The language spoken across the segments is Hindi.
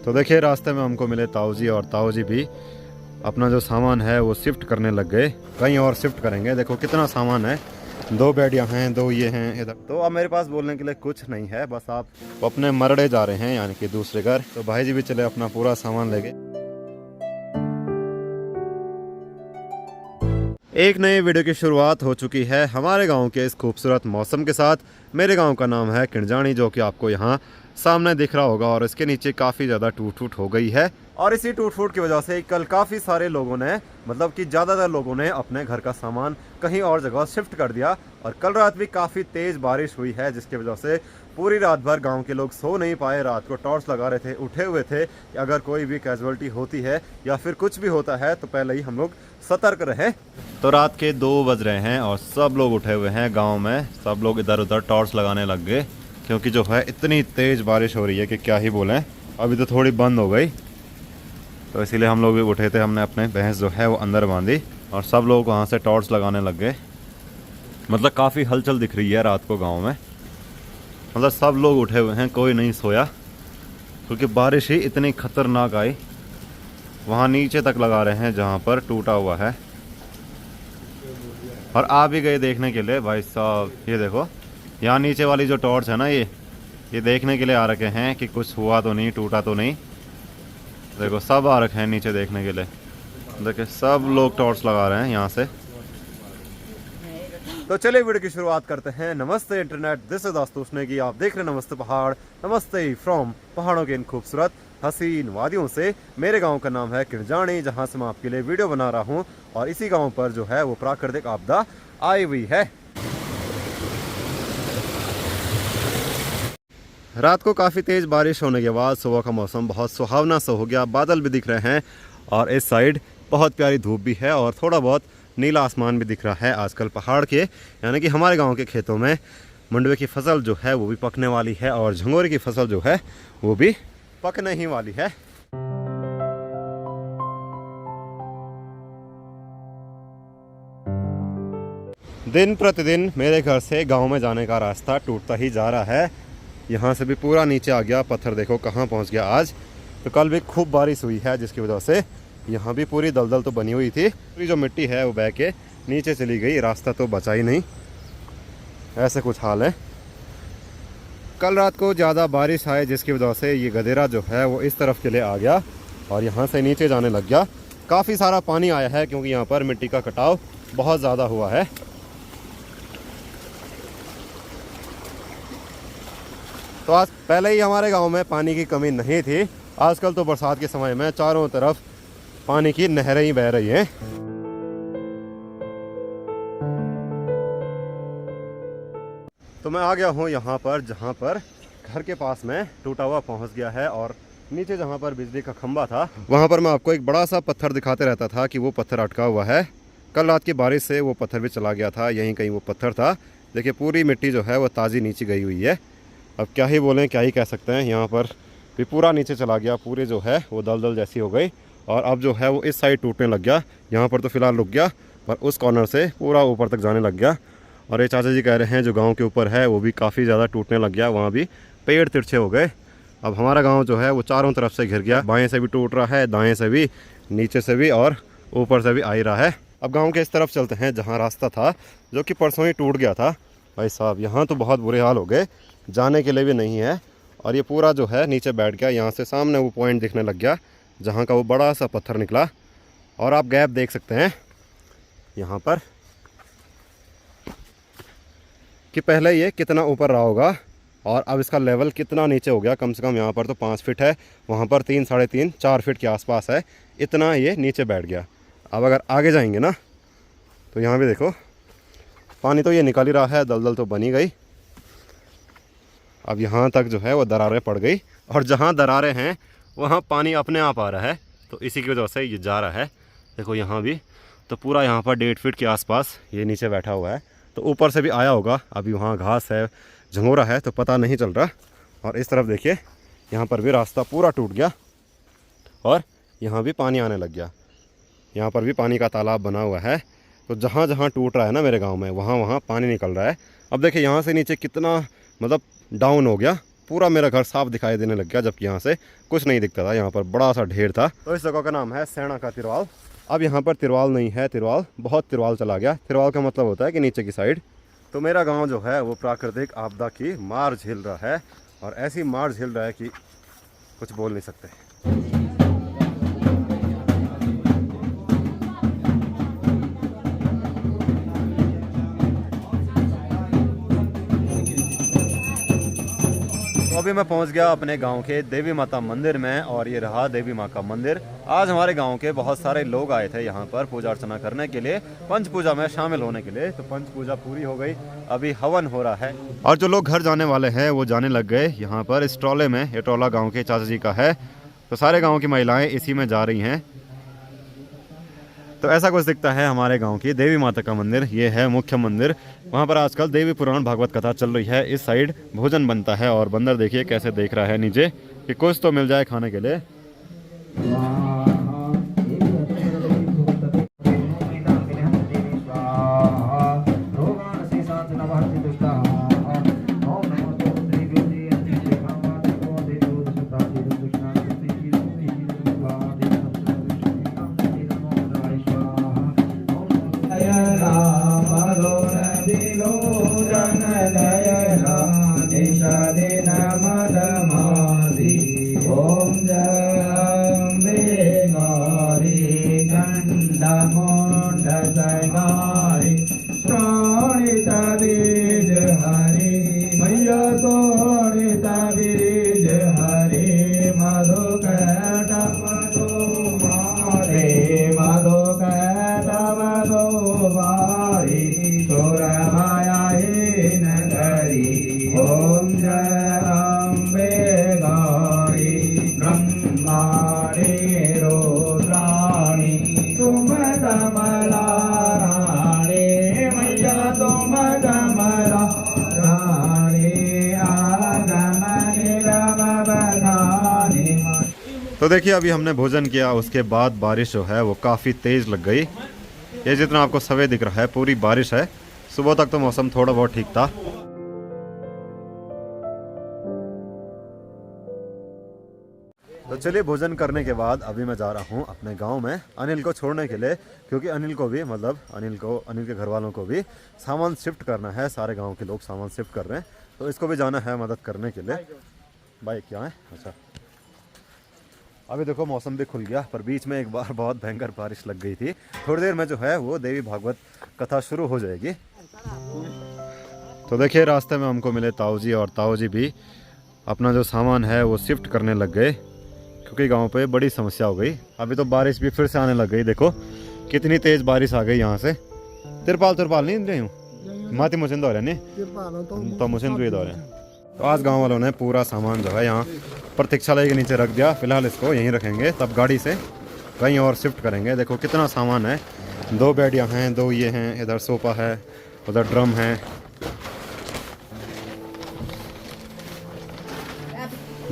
तो देखिए रास्ते में हमको मिले ताऊ जी, और ताऊ जी भी अपना जो सामान है वो शिफ्ट करने लग गए, कहीं और शिफ्ट करेंगे। देखो कितना सामान है, 2 बेड यहाँ हैं, 2 ये हैं इधर। तो अब मेरे पास बोलने के लिए कुछ नहीं है, बस आप अपने मरड़े जा रहे हैं यानी कि दूसरे घर। तो भाई जी भी चले अपना पूरा सामान लेके। एक नई वीडियो की शुरुआत हो चुकी है हमारे गांव के इस खूबसूरत मौसम के साथ। मेरे गांव का नाम है किंजानी, जो कि आपको यहां सामने दिख रहा होगा, और इसके नीचे काफ़ी ज़्यादा टूट फूट हो गई है। और इसी टूट फूट की वजह से कल काफ़ी सारे लोगों ने, मतलब कि ज़्यादातर लोगों ने अपने घर का सामान कहीं और जगह शिफ्ट कर दिया। और कल रात भी काफ़ी तेज़ बारिश हुई है, जिसकी वजह से पूरी रात भर गांव के लोग सो नहीं पाए। रात को टॉर्च लगा रहे थे, उठे हुए थे कि अगर कोई भी कैजुअलिटी होती है या फिर कुछ भी होता है तो पहले ही हम लोग सतर्क रहें। तो रात के 2 बज रहे हैं और सब लोग उठे हुए हैं गांव में। सब लोग इधर उधर टॉर्च लगाने लग गए, क्योंकि जो है इतनी तेज़ बारिश हो रही है कि क्या ही बोलें। अभी तो थोड़ी बंद हो गई, तो इसीलिए हम लोग भी उठे थे। हमने अपने भैंस जो है वो अंदर बांधी और सब लोग वहाँ से टॉर्च लगाने लग गए। मतलब काफ़ी हलचल दिख रही है रात को गाँव में। मतलब सब लोग उठे हुए हैं, कोई नहीं सोया, क्योंकि बारिश ही इतनी खतरनाक आई। वहाँ नीचे तक लगा रहे हैं जहाँ पर टूटा हुआ है। और आ भी गए देखने के लिए भाई साहब। ये देखो यहाँ नीचे वाली जो टॉर्च है ना, ये देखने के लिए आ रखे हैं कि कुछ हुआ तो नहीं, टूटा तो नहीं। देखो सब आ रखे हैं नीचे देखने के लिए। देखिए सब लोग टॉर्च लगा रहे हैं यहाँ से। तो चलिए वीडियो की शुरुआत करते हैं। नमस्ते इंटरनेट, दिस इज आस्तुष नेगी। आप देख रहे हैं नमस्ते पहाड़। नमस्ते फ्रॉम पहाड़ों के इन खूबसूरत हसीन वादियों से। मेरे गांव का नाम है किंजानी, जहां से मैं आपके लिए वीडियो बना रहा हूं। और इसी गांव पर जो है वो प्राकृतिक आपदा आई हुई है। रात को काफ़ी तेज़ बारिश होने के बाद सुबह का मौसम बहुत सुहावना सा हो गया। बादल भी दिख रहे हैं और इस साइड बहुत प्यारी धूप भी है, और थोड़ा बहुत नीला आसमान भी दिख रहा है। आजकल पहाड़ के यानी कि हमारे गांव के खेतों में मंडुवे की फसल जो है वो भी पकने वाली है, और झंगोरे की फसल जो है वो भी पकने ही वाली है। दिन प्रतिदिन मेरे घर से गांव में जाने का रास्ता टूटता ही जा रहा है। यहाँ से भी पूरा नीचे आ गया पत्थर, देखो कहाँ पहुँच गया आज। तो कल भी खूब बारिश हुई है, जिसकी वजह से यहाँ भी पूरी दलदल तो बनी हुई थी। पूरी जो मिट्टी है वो बह के नीचे चली गई, रास्ता तो बचा ही नहीं। ऐसे कुछ हाल है। कल रात को ज़्यादा बारिश आए, जिसकी वजह से ये गधेरा जो है वो इस तरफ के लिए आ गया और यहाँ से नीचे जाने लग गया। काफ़ी सारा पानी आया है, क्योंकि यहाँ पर मिट्टी का कटाव बहुत ज़्यादा हुआ है। तो आज पहले ही हमारे गांव में पानी की कमी नहीं थी। आजकल तो बरसात के समय में चारों तरफ पानी की नहरें ही बह रही हैं। तो मैं आ गया हूँ यहाँ पर, जहाँ पर घर के पास में टूटा हुआ पहुँच गया है। और नीचे जहाँ पर बिजली का खंभा था, वहाँ पर मैं आपको एक बड़ा सा पत्थर दिखाते रहता था कि वो पत्थर अटका हुआ है। कल रात की बारिश से वो पत्थर भी चला गया था, यहीं कहीं वो पत्थर था। देखिए पूरी मिट्टी जो है वो ताज़ी नीचे गई हुई है। अब क्या ही बोलें, क्या ही कह सकते हैं। यहाँ पर भी पूरा नीचे चला गया, पूरे जो है वो दलदल जैसी हो गई। और अब जो है वो इस साइड टूटने लग गया। यहाँ पर तो फ़िलहाल रुक गया, पर उस कॉर्नर से पूरा ऊपर तक जाने लग गया। और ये चाचा जी कह रहे हैं जो गांव के ऊपर है वो भी काफ़ी ज़्यादा टूटने लग गया, वहाँ भी पेड़ तिरछे हो गए। अब हमारा गाँव जो है वो चारों तरफ से घिर गया। बाएँ से भी टूट रहा है, दाएँ से भी, नीचे से भी, और ऊपर से भी आ ही रहा है। अब गाँव के इस तरफ चलते हैं जहाँ रास्ता था, जो कि परसों ही टूट गया था। भाई साहब यहाँ तो बहुत बुरे हाल हो गए, जाने के लिए भी नहीं है। और ये पूरा जो है नीचे बैठ गया। यहाँ से सामने वो पॉइंट दिखने लग गया जहाँ का वो बड़ा सा पत्थर निकला। और आप गैप देख सकते हैं यहाँ पर कि पहले ये कितना ऊपर रहा होगा और अब इसका लेवल कितना नीचे हो गया। कम से कम यहाँ पर तो 5 फीट है, वहाँ पर 3, साढ़े 3, 4 फीट के आसपास है। इतना ये नीचे बैठ गया। अब अगर आगे जाएंगे ना तो यहाँ भी देखो पानी तो ये निकल ही रहा है, दलदल तो बनी गई। अब यहाँ तक जो है वो दरारें पड़ गई, और जहाँ दरारें हैं वहाँ पानी अपने आप आ रहा है। तो इसी की वजह से ये जा रहा है। देखो यहाँ भी तो पूरा यहाँ पर 1.5 फीट के आसपास ये नीचे बैठा हुआ है। तो ऊपर से भी आया होगा। अभी वहाँ घास है, झंगोरा है, तो पता नहीं चल रहा। और इस तरफ देखिए यहाँ पर भी रास्ता पूरा टूट गया और यहाँ भी पानी आने लग गया। यहाँ पर भी पानी का तालाब बना हुआ है। तो जहाँ जहाँ टूट रहा है ना मेरे गाँव में, वहाँ वहाँ पानी निकल रहा है। अब देखिए यहाँ से नीचे कितना मतलब डाउन हो गया, पूरा मेरा घर साफ दिखाई देने लग गया, जबकि यहाँ से कुछ नहीं दिखता था। यहाँ पर बड़ा सा ढेर था। तो इस जगह का नाम है सैना का तिरवाल। अब यहाँ पर तिरवाल नहीं है, तिरवाल बहुत तिरवाल चला गया। तिरवाल का मतलब होता है कि नीचे की साइड। तो मेरा गांव जो है वो प्राकृतिक आपदा की मार झेल रहा है, और ऐसी मार झेल रहा है कि कुछ बोल नहीं सकते। तो अभी मैं पहुंच गया अपने गांव के देवी माता मंदिर में, और ये रहा देवी माँ का मंदिर। आज हमारे गांव के बहुत सारे लोग आए थे यहाँ पर पूजा अर्चना करने के लिए, पंच पूजा में शामिल होने के लिए। तो पंच पूजा पूरी हो गई, अभी हवन हो रहा है। और जो लोग घर जाने वाले हैं वो जाने लग गए। यहाँ पर इस ट्रॉले में, ये ट्रॉला गाँव के चाचा जी का है, तो सारे गाँव की महिलाएँ इसी में जा रही हैं। तो ऐसा कुछ दिखता है हमारे गांव की देवी माता का मंदिर। ये है मुख्य मंदिर। वहाँ पर आजकल देवी पुराण भागवत कथा चल रही है। इस साइड भोजन बनता है, और बंदर देखिए कैसे देख रहा है नीचे कि कुछ तो मिल जाए खाने के लिए। तो देखिए अभी हमने भोजन किया, उसके बाद बारिश जो है वो काफ़ी तेज़ लग गई। ये जितना आपको सवेरे दिख रहा है पूरी बारिश है। सुबह तक तो मौसम थोड़ा बहुत ठीक था। तो चलिए भोजन करने के बाद अभी मैं जा रहा हूँ अपने गांव में अनिल को छोड़ने के लिए, क्योंकि अनिल को भी, मतलब अनिल के घर वालों को भी सामान शिफ्ट करना है। सारे गांव के लोग सामान शिफ्ट कर रहे हैं, तो इसको भी जाना है मदद करने के लिए। बाइक क्या है? अच्छा, अभी देखो मौसम भी खुल गया, पर बीच में एक बार बहुत भयंकर बारिश लग गई थी। थोड़ी देर में जो है वो देवी भागवत कथा शुरू हो जाएगी। तो देखिए रास्ते में हमको मिले ताऊ जी, और ताऊ जी भी अपना जो सामान है वो शिफ्ट करने लग गए, क्योंकि गांव पे बड़ी समस्या हो गई। अभी तो बारिश भी फिर से आने लग गई। देखो कितनी तेज़ बारिश आ गई यहाँ से। तिरपाल नहीं दे हूँ माती मुसिंद हो रहे नहीं तो मुसिंद भी दो रहे। तो आज गांव वालों ने पूरा सामान जो है यहाँ प्रतीक्षालय के नीचे रख दिया। फिलहाल इसको यहीं रखेंगे, तब गाड़ी से कहीं और शिफ्ट करेंगे। देखो कितना सामान है, 2 बेड यहाँ हैं, 2 ये हैं, इधर सोफा है, उधर ड्रम है।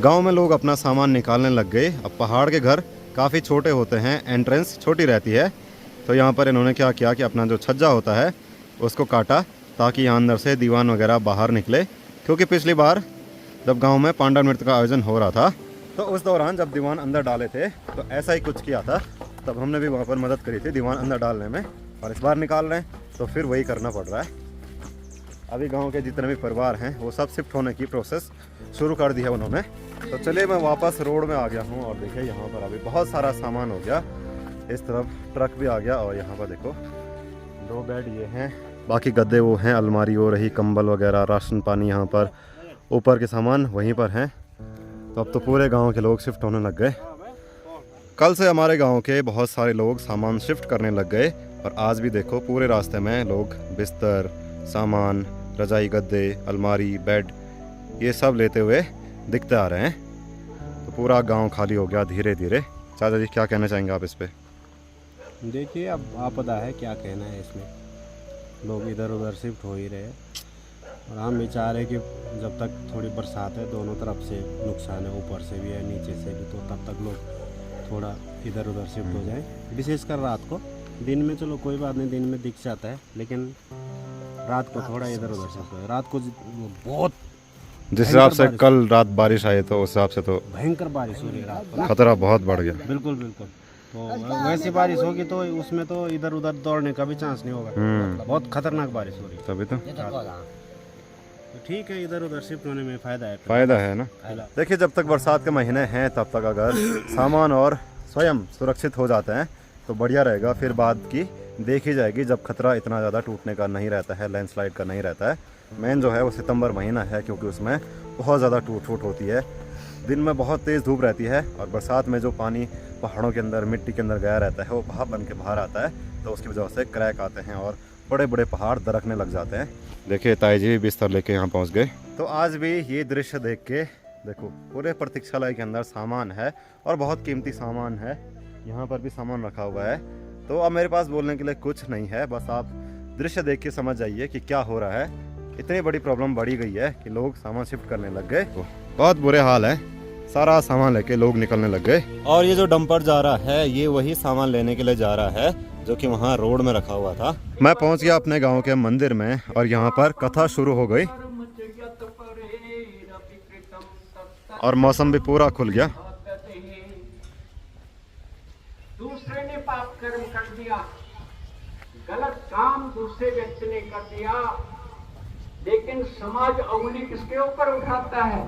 गांव में लोग अपना सामान निकालने लग गए। अब पहाड़ के घर काफ़ी छोटे होते हैं, एंट्रेंस छोटी रहती है, तो यहाँ पर इन्होंने क्या किया कि अपना जो छज्जा होता है उसको काटा, ताकि यहाँ अंदर से दीवान वगैरह बाहर निकले। क्योंकि पिछली बार जब गांव में पांडव नृत्य का आयोजन हो रहा था, तो उस दौरान जब दीवान अंदर डाले थे तो ऐसा ही कुछ किया था। तब हमने भी वहाँ पर मदद करी थी दीवान अंदर डालने में, और इस बार निकाल रहे हैं तो फिर वही करना पड़ रहा है। अभी गांव के जितने भी परिवार हैं वो सब शिफ्ट होने की प्रोसेस शुरू कर दी है उन्होंने। तो चलिए मैं वापस रोड में आ गया हूँ, और देखिए यहाँ पर अभी बहुत सारा सामान हो गया। इस तरफ ट्रक भी आ गया, और यहाँ पर देखो 2 बेड ये हैं, बाकी गद्दे वो हैं, अलमारी हो रही, कंबल वगैरह, राशन पानी यहाँ पर, ऊपर के सामान वहीं पर हैं। तो अब तो पूरे गांव के लोग शिफ्ट होने लग गए। कल से हमारे गांव के बहुत सारे लोग सामान शिफ्ट करने लग गए, और आज भी देखो पूरे रास्ते में लोग बिस्तर, सामान, रजाई, गद्दे, अलमारी, बेड, ये सब लेते हुए दिखते आ रहे हैं। तो पूरा गांव खाली हो गया धीरे धीरे। चाचा जी क्या कहना चाहेंगे आप इस पे? देखिए अब आपदा है, क्या कहना है इसमें, लोग इधर उधर शिफ्ट हो ही रहे, और हम भी चाह रहे कि जब तक थोड़ी बरसात है, दोनों तरफ से नुकसान है, ऊपर से भी है नीचे से भी, तो तब तक लोग थोड़ा इधर उधर शिफ्ट हो जाए। विशेषकर रात को, दिन में चलो कोई बात नहीं, दिन में दिख जाता है, लेकिन रात को थोड़ा इधर उधर शिफ्ट हो। रात को बहुत जिस हिसाब से बारिश। कल रात बारिश आई तो उस हिसाब से तो भयंकर बारिश हो रही है रात को ना। खतरा बहुत बढ़ गया। बिल्कुल बिल्कुल। तो वैसी बारिश होगी तो उसमें तो इधर उधर दौड़ने का भी चांस नहीं होगा। बहुत खतरनाक बारिश हो रही है तभी तो तो ठीक है, इधर उधर शिफ्ट होने में फायदा है। फायदा है ना। फायदा। देखिए जब तक बरसात के महीने हैं तब तक अगर सामान और स्वयं सुरक्षित हो जाते हैं तो बढ़िया रहेगा। फिर बाद की देखी जाएगी जब खतरा इतना ज़्यादा टूटने का नहीं रहता है, लैंडस्लाइड का नहीं रहता है। मेन जो है वो सितंबर महीना है, क्योंकि उसमें बहुत ज़्यादा टूट फूट होती है। दिन में बहुत तेज़ धूप रहती है और बरसात में जो पानी पहाड़ों के अंदर मिट्टी के अंदर गया रहता है वो भाप बन के बाहर आता है, तो उसकी वजह से क्रैक आते हैं और बड़े बड़े पहाड़ दरकने लग जाते हैं। देखिए ताई जी भी बिस्तर लेके यहाँ पहुँच गए। तो आज भी ये दृश्य देख के देखो, पूरे प्रतीक्षालय के अंदर सामान है और बहुत कीमती सामान है। यहाँ पर भी सामान रखा हुआ है। तो अब मेरे पास बोलने के लिए कुछ नहीं है, बस आप दृश्य देख के समझ जाइए कि क्या हो रहा है। इतनी बड़ी प्रॉब्लम बढ़ी गई है कि लोग सामान शिफ्ट करने लग गए। बहुत बुरे हाल है, सारा सामान लेके लोग निकलने लग गए। और ये जो डंपर जा रहा है ये वही सामान लेने के लिए जा रहा है जो कि वहाँ रोड में रखा हुआ था। मैं पहुँच गया अपने गांव के मंदिर में और यहाँ पर कथा शुरू हो गई और मौसम भी पूरा खुल गया। दूसरे ने पाप कर्म कर दिया, गलत काम दूसरे व्यक्ति ने कर दिया, लेकिन समाज उंगली किसके ऊपर उठाता है?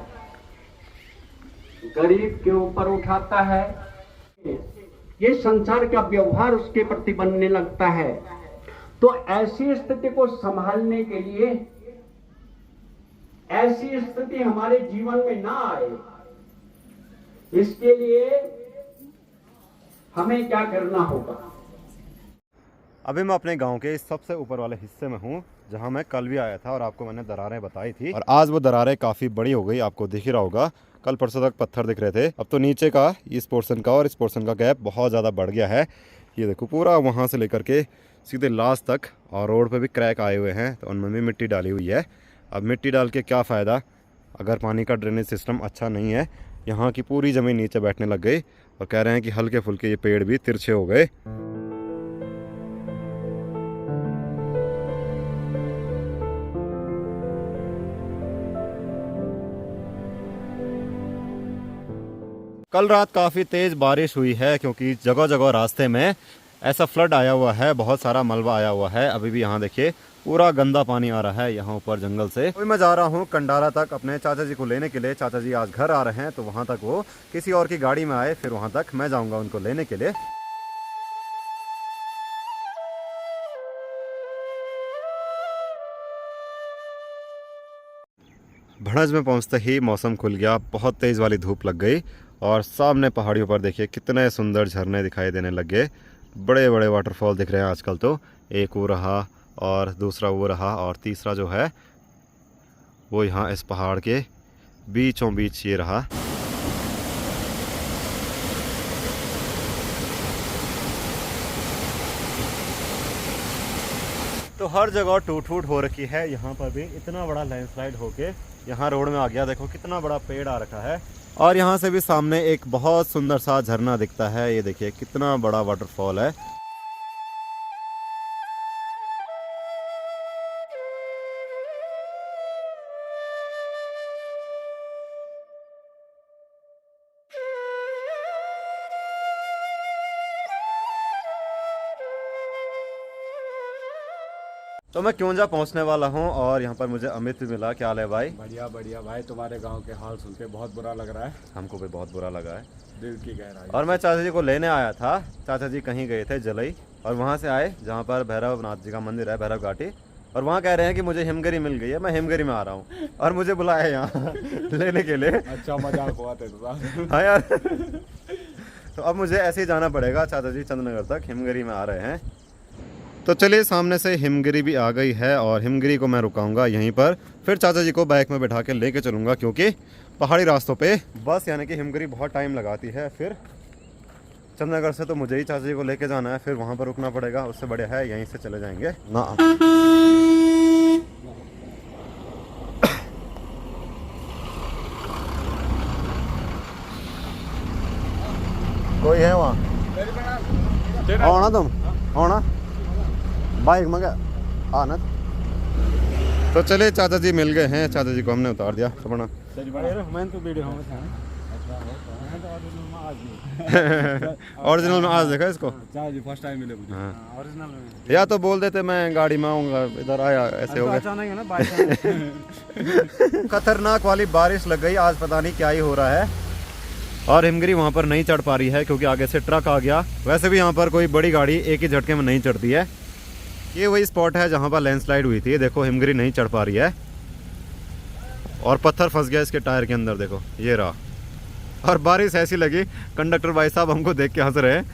गरीब के ऊपर उठाता है। ये संसार का व्यवहार उसके प्रति बनने लगता है। तो ऐसी स्थिति को संभालने के लिए, ऐसी स्थिति हमारे जीवन में ना आए, इसके लिए हमें क्या करना होगा? अभी मैं अपने गांव के सबसे ऊपर वाले हिस्से में हूँ जहां मैं कल भी आया था और आपको मैंने दरारें बताई थी, और आज वो दरारें काफ़ी बड़ी हो गई। आपको दिख ही रहा होगा, कल परसों तक पत्थर दिख रहे थे, अब तो नीचे का इस पोर्शन का और इस पोर्शन का गैप बहुत ज़्यादा बढ़ गया है। ये देखो पूरा वहाँ से लेकर के सीधे लास्ट तक, और रोड पे भी क्रैक आए हुए हैं, तो उनमें भी मिट्टी डाली हुई है। अब मिट्टी डाल के क्या फ़ायदा अगर पानी का ड्रेनेज सिस्टम अच्छा नहीं है। यहाँ की पूरी ज़मीन नीचे बैठने लग गई और कह रहे हैं कि हल्के फुल्के ये पेड़ भी तिरछे हो गए। कल रात काफ़ी तेज़ बारिश हुई है क्योंकि जगह जगह रास्ते में ऐसा फ्लड आया हुआ है, बहुत सारा मलबा आया हुआ है। अभी भी यहाँ देखिए पूरा गंदा पानी आ रहा है यहाँ ऊपर जंगल से। अभी मैं जा रहा हूँ कंडारा तक अपने चाचा जी को लेने के लिए। चाचा जी आज घर आ रहे हैं तो वहाँ तक वो किसी और की गाड़ी में आए, फिर वहाँ तक मैं जाऊँगा उनको लेने के लिए। भड़ज में पहुँचते ही मौसम खुल गया, बहुत तेज़ वाली धूप लग गई और सामने पहाड़ियों पर देखिए कितने सुंदर झरने दिखाई देने लग गए। बड़े बड़े वाटरफॉल दिख रहे हैं आजकल तो। एक वो रहा और दूसरा वो रहा और तीसरा जो है वो यहाँ इस पहाड़ के बीचों बीच ये रहा। तो हर जगह टूट फूट हो रखी है। यहाँ पर भी इतना बड़ा लैंडस्लाइड होके यहाँ रोड में आ गया। देखो कितना बड़ा पेड़ आ रखा है और यहाँ से भी सामने एक बहुत सुंदर सा झरना दिखता है। ये देखिए कितना बड़ा वाटरफॉल है। तो मैं क्योंजा पहुंचने वाला हूं और यहाँ पर मुझे अमित भी मिला। क्या हाल है भाई? बढ़िया बढ़िया भाई, तुम्हारे गांव के हाल सुन के बहुत बुरा लग रहा है। हमको भी बहुत बुरा लगा है, दिल की गहराई। और मैं चाचा जी को लेने आया था। चाचा जी कहीं गए थे जलई, और वहाँ से आए जहाँ पर भैरव नाथ जी का मंदिर है, भैरव घाटी, और वहाँ कह रहे हैं कि मुझे हिमगिरी मिल गई है। मैं हिमगिरी में आ रहा हूँ और मुझे बुलाया है यहाँ लेने के लिए। अच्छा मजाक हुआ तेरे। हाँ यार तो अब मुझे ऐसे ही जाना पड़ेगा। चाचा जी चंद्रनगर तक हिमगिरी में आ रहे हैं। तो चलिए, सामने से हिमगिरी भी आ गई है और हिमगिरी को मैं रुकाऊंगा यहीं पर, फिर चाचा जी को बाइक में बैठा के लेके चलूँगा, क्योंकि पहाड़ी रास्तों पे बस यानी कि हिमगिरी बहुत टाइम लगाती है। फिर चंद्रनगर से तो मुझे ही चाचा जी को लेके जाना है, फिर वहाँ पर रुकना पड़ेगा। उससे बढ़िया है यहीं से चले जाएंगे ना। कोई है वहाँ? आओ ना तुम, आओ ना बाइक में आना। तो चले चाचा जी मिल गए हैं, चाचा जी को हमने उतार दिया अपना। मैं तो वीडियो में था ओरिजिनल में आज देखा इसको। चाचा फर्स्ट टाइम मिले मुझे। हाँ। ओरिजिनल में या तो बोल देते मैं गाड़ी में आऊँगा, इधर आया ऐसे हो गया। अचानक है ना बाइक। खतरनाक वाली बारिश लग गई आज, पता नहीं क्या ही हो रहा है। और हिमगिरी वहाँ पर नहीं चढ़ पा रही है क्योंकि आगे से ट्रक आ गया। वैसे भी यहाँ पर कोई बड़ी गाड़ी एक ही झटके में नहीं चढ़ती है। ये वही स्पॉट है जहाँ पर लैंडस्लाइड हुई थी। देखो हिमगिरी नहीं चढ़ पा रही है और पत्थर फंस गया इसके टायर के अंदर, देखो ये रहा। और बारिश ऐसी लगी, कंडक्टर भाई साहब हमको देख के हंस रहे हैं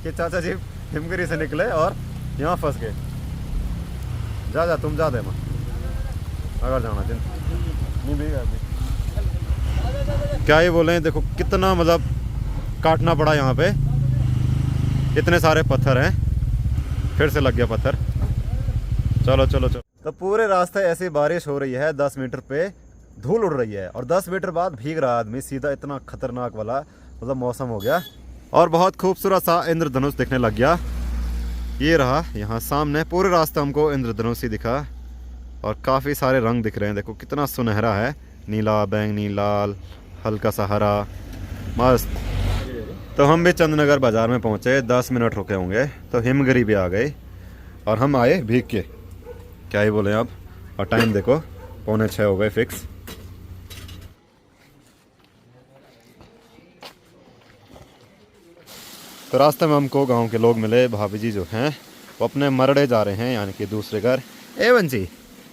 कि चाचा जी हिमगिरी से निकले और यहाँ फंस गए। जा तुम जा दे माँ, अगर जाना जिन नहीं भी अभी क्या ही बोले। देखो कितना मतलब काटना पड़ा यहाँ पे, इतने सारे पत्थर हैं। फिर से लग गया पत्थर। चलो चलो चलो। तो पूरे रास्ते ऐसी बारिश हो रही है, 10 मीटर पे धूल उड़ रही है और 10 मीटर बाद भीग रहा आदमी सीधा। इतना खतरनाक वाला मतलब मौसम हो गया और बहुत खूबसूरत सा इंद्रधनुष दिखने लग गया। ये रहा यहाँ सामने, पूरे रास्ते हमको इंद्रधनुष ही दिखा और काफ़ी सारे रंग दिख रहे हैं। देखो कितना सुनहरा है, नीला, बैंगनी, लाल, हल्का सा हरा, मस्त। तो हम भी चंदनगर बाज़ार में पहुँचे, 10 मिनट रुके होंगे तो हिमगिरी भी आ गए और हम आए भीग के। क्या ही बोले अब। और टाइम देखो 5:45 हो गए फिक्स। तो रास्ते में हमको गांव के लोग मिले। भाभी जी जो हैं वो अपने मरड़े जा रहे हैं, यानी कि दूसरे घर। ए बंसी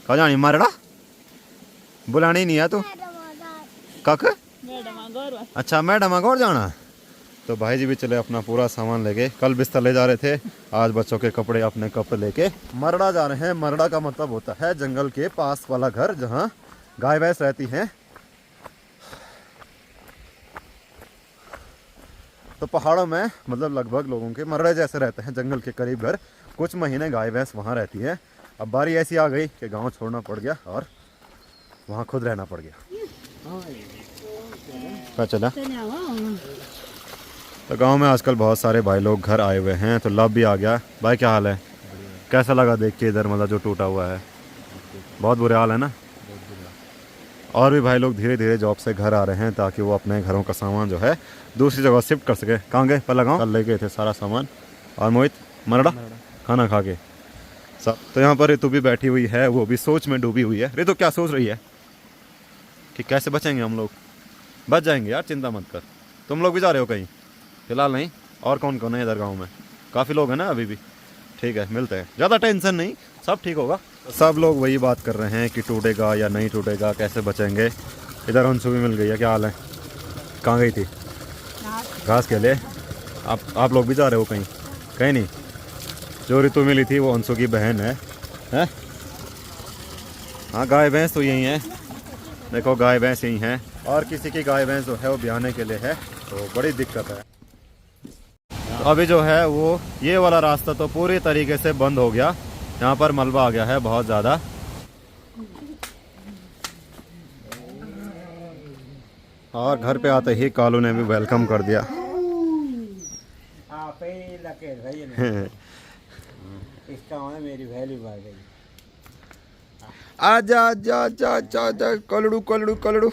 कहाँ जानी मरड़ा, बुलानी नहीं है तू कक? अच्छा मैडम गौर जाना। तो भाई जी भी चले अपना पूरा सामान लेके। कल बिस्तर ले जा रहे थे, आज बच्चों के कपड़े अपने कपड़े लेके मरड़ा जा रहे हैं। मरड़ा का मतलब होता है जंगल के पास वाला घर जहाँ गाय भैंस रहती हैं। तो पहाड़ों में मतलब लगभग लोगों के मरड़े जैसे रहते हैं, जंगल के करीब घर। कुछ महीने गाय भैंस वहाँ रहती है। अब बारी ऐसी आ गई कि गांव छोड़ना पड़ गया और वहाँ खुद रहना पड़ गया। क्या चला? तो गांव में आजकल बहुत सारे भाई लोग घर आए हुए हैं। तो लव भी आ गया। भाई क्या हाल है? कैसा लगा देख के इधर मतलब जो टूटा हुआ है? बहुत बुरे हाल है ना। और भी भाई लोग धीरे धीरे जॉब से घर आ रहे हैं ताकि वो अपने घरों का सामान जो है दूसरी जगह शिफ्ट कर सके। कहाँ गए? पहला गाँव कल ले गए थे सारा सामान। और मोहित मरड़ा खाना खा के सब। तो यहाँ पर ऋतु भी बैठी हुई है, वो भी सोच में डूबी हुई है। ऋतु क्या सोच रही है कि कैसे बचेंगे हम लोग? बच जाएंगे यार, चिंता मत कर। तुम लोग भी जा रहे हो कहीं? फिलहाल नहीं। और कौन कौन है इधर गाँव में? काफ़ी लोग हैं ना अभी भी। ठीक है मिलते हैं, ज़्यादा टेंशन नहीं, सब ठीक होगा। सब लोग वही बात कर रहे हैं कि टूटेगा या नहीं टूटेगा, कैसे बचेंगे। इधर अंशु भी मिल गई है। क्या हाल है? कहाँ गई थी? घास के लिए। आप लोग भी जा रहे हो कहीं? कहीं नहीं। जो ऋतु मिली थी वो अंशु की बहन है, हैं? हाँ गाय भैंस तो यही है। देखो गाय भैंस यही हैं और किसी की गाय भैंस जो है वो ब्याहने के लिए है, तो बड़ी दिक्कत है। तो अभी जो है वो ये वाला रास्ता तो पूरी तरीके से बंद हो गया। यहाँ पर मलबा आ गया है बहुत ज़्यादा। और घर पे आते ही कालू ने भी वेलकम कर दिया। मेरी वैल्यू बढ़ गई। आजा आजा आजा आजा आजा कलड़ू कलड़ू कलड़ू,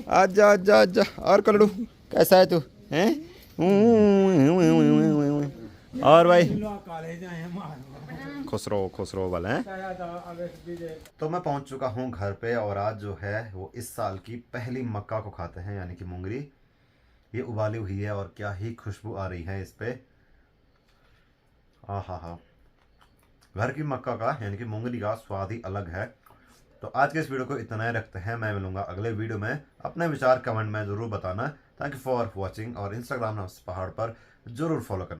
आजा आजा आजा। और कलड़ू कैसा है तू? हैं? और भाई खुसरो वाले हैं। तो मैं पहुंच चुका हूं घर पे और आज जो है वो इस साल की पहली मक्का को खाते हैं, यानी कि मुंगरी। ये उबाली हुई है और क्या ही खुशबू आ रही है इस पे। हा। घर की मक्का का यानी कि मुंगरी का स्वाद ही अलग है। तो आज के इस वीडियो को इतना ही रखते हैं। मैं मिलूंगा अगले वीडियो में। अपने विचार कमेंट में ज़रूर बताना। थैंक यू फॉर वॉचिंग और इंस्टाग्राम पहाड़ पर ज़रूर फॉलो करना।